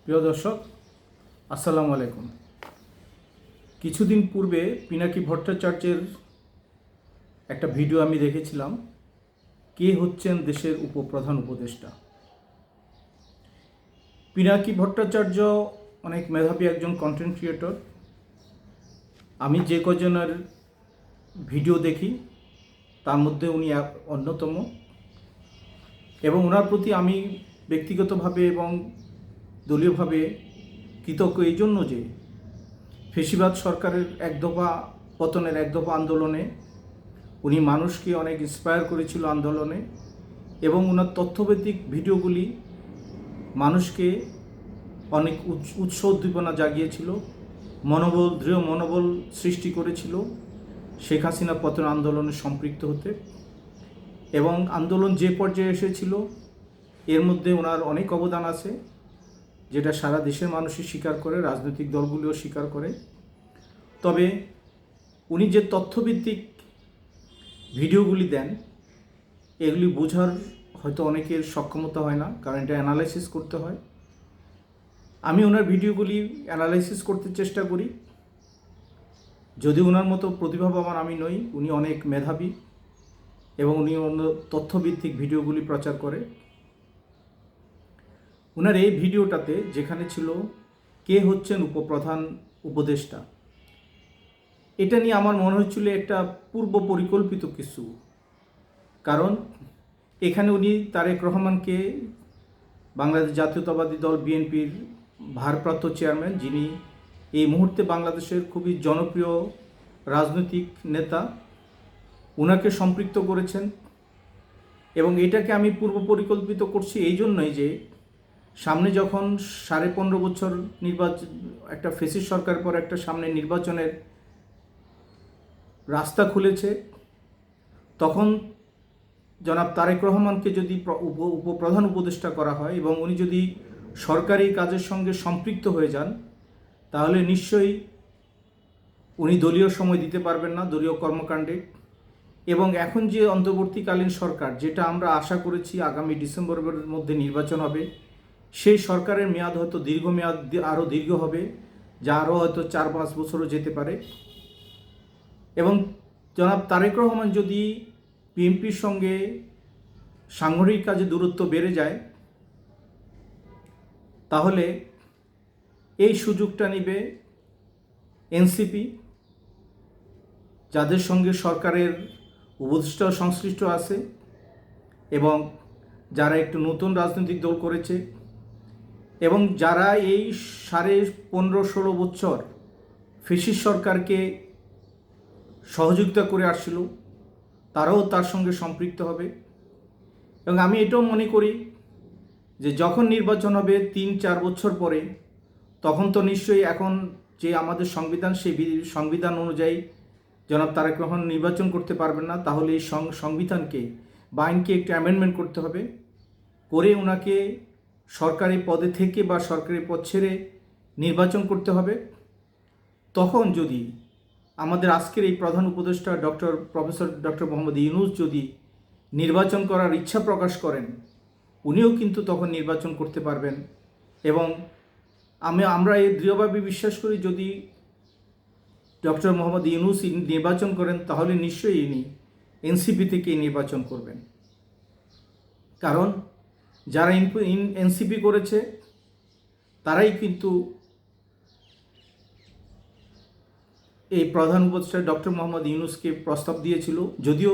প্রিয় দর্শক, আসসালামু আলাইকুম। কিছুদিন পূর্বে পিনাকি ভট্টাচার্যের একটা ভিডিও আমি দেখেছিলাম, কে হচ্ছেন দেশের উপপ্রধান উপদেষ্টা। পিনাকি ভট্টাচার্য অনেক মেধাবী একজন কন্টেন্ট ক্রিয়েটর। আমি যে কজনের ভিডিও দেখি তার মধ্যে উনি অন্যতম, এবং ওনার প্রতি আমি ব্যক্তিগতভাবে এবং দলীয়ভাবে কৃতজ্ঞ এই জন্য যে ফেসিবাদ সরকারের পতনের এক দফা আন্দোলনে উনি মানুষকে অনেক ইন্সপায়ার করেছিল আন্দোলনে, এবং ওনার তথ্যভিত্তিক ভিডিওগুলি মানুষকে অনেক উৎস উদ্দীপনা জাগিয়েছিল, দৃঢ় মনোবল সৃষ্টি করেছিল শেখ হাসিনা পতন আন্দোলনে সম্পৃক্ত হতে। এবং আন্দোলন যে পর্যায়ে এসেছিল এর মধ্যে ওনার অনেক অবদান আছে, যেটা সারা দেশের মানুষই স্বীকার করে, রাজনৈতিক দলগুলিও স্বীকার করে। তবে উনি যে তথ্যভিত্তিক ভিডিওগুলি দেন এগুলি বোঝার হয়তো অনেকের সক্ষমতা হয় না, কারণ এটা অ্যানালাইসিস করতে হয়। আমি ওনার ভিডিওগুলি অ্যানালাইসিস করতে চেষ্টা করি, যদি ওনার মতো প্রতিভাবান আমি নই। উনি অনেক মেধাবী এবং উনি অন্য তথ্যভিত্তিক ভিডিওগুলি প্রচার করে। ওনার এই ভিডিওটাতে যেখানে ছিল কে হচ্ছেন উপপ্রধান উপদেষ্টা, এটা নিয়ে আমার মনে হচ্ছিল একটা পূর্ব পরিকল্পিত কিছু। কারণ এখানে উনি তারেক রহমানকে, বাংলাদেশ জাতীয়তাবাদী দল বিএনপির ভারপ্রাপ্ত চেয়ারম্যান, যিনি এই মুহূর্তে বাংলাদেশের খুবই জনপ্রিয় রাজনৈতিক নেতা, ওনাকে সম্পৃক্ত করেছেন। এবং এটাকে আমি পূর্ব পরিকল্পিত করছি এই জন্যই যে সামনে যখন 15.5 বছর একটা ফেসিস্ট সরকার পর একটা সামনে নির্বাচনের রাস্তা খুলেছে, তখন জনাব তারেক রহমানকে যদি উপপ্রধান উপদেষ্টা করা হয় এবং উনি যদি সরকারি কাজের সঙ্গে সম্পৃক্ত হয়ে যান, তাহলে নিশ্চয়ই উনি দলীয় সময় দিতে পারবেন না দলীয় কর্মকাণ্ডে। এবং এখন যে অন্তর্বর্তীকালীন সরকার, যেটা আমরা আশা করেছি আগামী ডিসেম্বরের মধ্যে নির্বাচন হবে, সেই সরকারের মেয়াদ হয়তো দীর্ঘমেয়াদ আরও দীর্ঘ হবে, যা আরও হয়তো 4-5 বছরও যেতে পারে। এবং জনাব তারেক রহমান যদি বিএনপির সঙ্গে সাংগঠনিক কাজে দূরত্ব বেড়ে যায়, তাহলে এই সুযোগটা নেবে এনসিপি, যাদের সঙ্গে সরকারের উপদেষ্টা সংশ্লিষ্ট আছে এবং যারা একটু নতুন রাজনৈতিক দল করেছে, এবং যারা এই 15-16 বছর ফ্যাসিস্ট সরকারকে সহযোগিতা করে আসছিল, তারাও তার সঙ্গে সম্পৃক্ত হবে। এবং আমি এটাও মনে করি যে যখন নির্বাচন হবে 3-4 বছর পরে, তখন তো নিশ্চয়ই এখন যে আমাদের সংবিধান, সেই সংবিধান অনুযায়ী জনাব তারেক রহমান নির্বাচন করতে পারবেন না। তাহলে এই সংবিধানকে বা আইনকে একটু অ্যামেন্ডমেন্ট করতে হবে, করে ওনাকে সরকারি পদে থেকে বা সরকারি পদ ছেড়ে নির্বাচন করতে হবে। তখন যদি আমাদের আজকের এই প্রধান উপদেষ্টা প্রফেসর ডক্টর মোহাম্মদ ইউনূস যদি নির্বাচন করার ইচ্ছা প্রকাশ করেন, উনিও কিন্তু তখন নির্বাচন করতে পারবেন। এবং আমরা এই দৃঢ়ভাবে বিশ্বাস করি, যদি ডক্টর মোহাম্মদ ইউনূস নির্বাচন করেন, তাহলে নিশ্চয়ই ইনি এনসিপি থেকেই নির্বাচন করবেন। কারণ যারা এনসিপি করেছে তারাই কিন্তু এই প্রধান উপদেষ্টা ডক্টর মোহাম্মদ ইউনূসকে প্রস্তাব দিয়েছিল, যদিও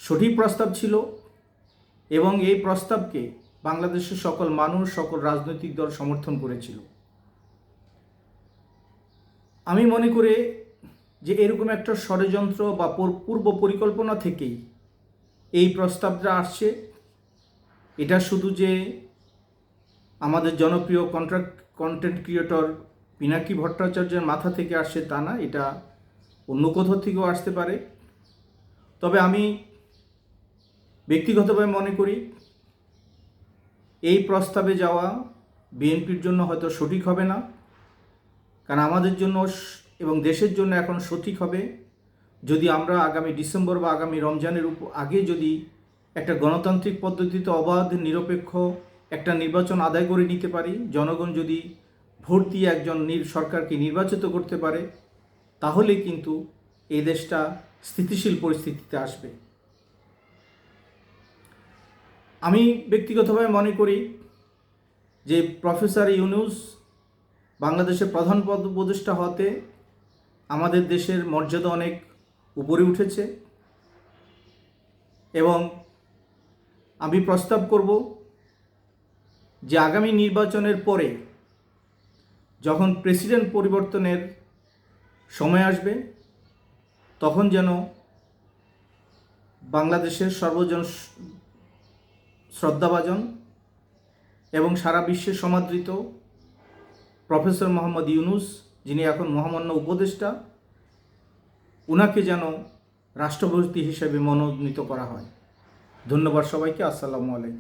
সঠিক প্রস্তাব ছিল। এবং এই প্রস্তাবকে বাংলাদেশের সকল মানুষ, সকল রাজনৈতিক দল সমর্থন করেছিল। আমি মনে করি যে এরকম একটা ষড়যন্ত্র বা পূর্ব পরিকল্পনা থেকেই এই প্রস্তাবটা আসছে। এটা শুধু যে আমাদের জনপ্রিয় কন্টেন্ট ক্রিয়েটর পিনাকি ভট্টাচার্যের মাথা থেকে আসছে তা না, এটা অন্য কোথাও থেকেও আসতে পারে। তবে আমি ব্যক্তিগতভাবে মনে করি এই প্রস্তাবে যাওয়া বিএনপির জন্য হয়তো সঠিক হবে না, কারণ আমাদের জন্য এবং দেশের জন্য এখন সঠিক হবে যদি আমরা আগামী ডিসেম্বর বা আগামী রমজানের আগে যদি একটা গণতান্ত্রিক পদ্ধতিতে অবাধ, নিরপেক্ষ একটা নির্বাচন আদায় করে নিতে পারি, জনগণ যদি ভোট দিয়ে একজন সরকারকে নির্বাচিত করতে পারে, তাহলে কিন্তু এই দেশটা স্থিতিশীল পরিস্থিতিতে আসবে। আমি ব্যক্তিগতভাবে মনে করি যে প্রফেসর ইউনূস বাংলাদেশের প্রধান উপদেষ্টা হতে আমাদের দেশের মর্যাদা অনেক উপরে উঠেছে, এবং আমি প্রস্তাব করব যে আগামী নির্বাচনের পরে যখন প্রেসিডেন্ট পরিবর্তনের সময় আসবে, তখন যেন বাংলাদেশের সর্বজন শ্রদ্ধাভাজন এবং সারা বিশ্বে সমাদৃত প্রফেসর মোহাম্মদ ইউনূস, যিনি এখন মহামান্য উপদেষ্টা, ওনাকে যেন রাষ্ট্রপতি হিসেবে মনোনীত করা হয়। ধন্যবাদ সবাইকে। আসসালামু আলাইকুম।